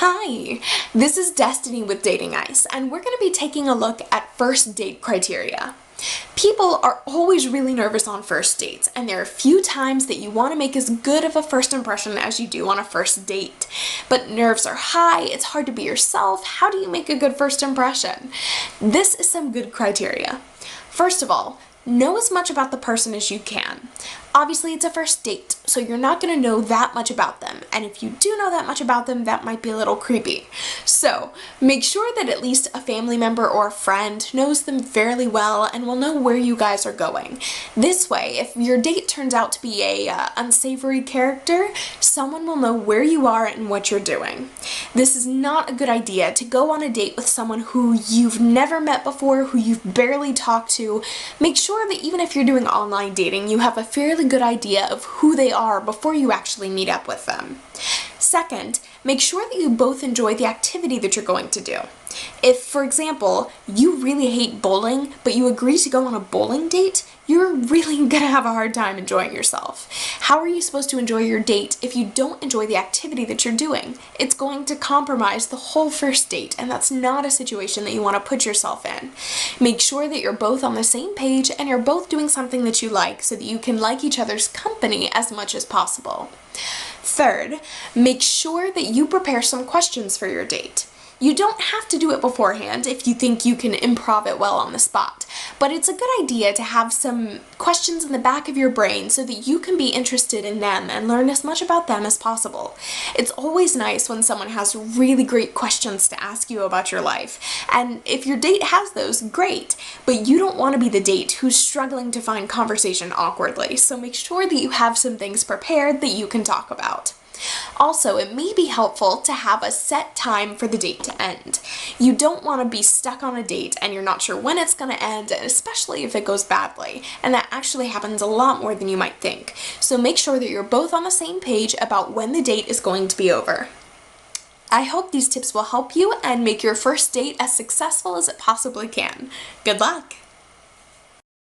Hi, this is Destiny with Dating Ice, and we're going to be taking a look at first date criteria. People are always really nervous on first dates, and there are a few times that you want to make as good of a first impression as you do on a first date. But nerves are high, it's hard to be yourself. How do you make a good first impression? This is some good criteria. First of all, know as much about the person as you can. Obviously, it's a first date, so you're not going to know that much about them, and if you do know that much about them, that might be a little creepy. So, make sure that at least a family member or a friend knows them fairly well and will know where you guys are going. This way, if your date turns out to be a unsavory character, someone will know where you are and what you're doing. This is not a good idea to go on a date with someone who you've never met before, who you've barely talked to. Make sure that even if you're doing online dating, you have a fairly good idea of who they are before you actually meet up with them. Second, make sure that you both enjoy the activity that you're going to do. If, for example, you really hate bowling, but you agree to go on a bowling date, you're really gonna have a hard time enjoying yourself. How are you supposed to enjoy your date if you don't enjoy the activity that you're doing? It's going to compromise the whole first date, and that's not a situation that you want to put yourself in. Make sure that you're both on the same page and you're both doing something that you like so that you can like each other's company as much as possible. Third, make sure that you prepare some questions for your date. You don't have to do it beforehand if you think you can improv it well on the spot, but it's a good idea to have some questions in the back of your brain so that you can be interested in them and learn as much about them as possible. It's always nice when someone has really great questions to ask you about your life, and if your date has those, great, but you don't want to be the date who's struggling to find conversation awkwardly, so make sure that you have some things prepared that you can talk about. Also, it may be helpful to have a set time for the date to end. You don't want to be stuck on a date and you're not sure when it's going to end, especially if it goes badly, and that actually happens a lot more than you might think. So make sure that you're both on the same page about when the date is going to be over. I hope these tips will help you and make your first date as successful as it possibly can. Good luck!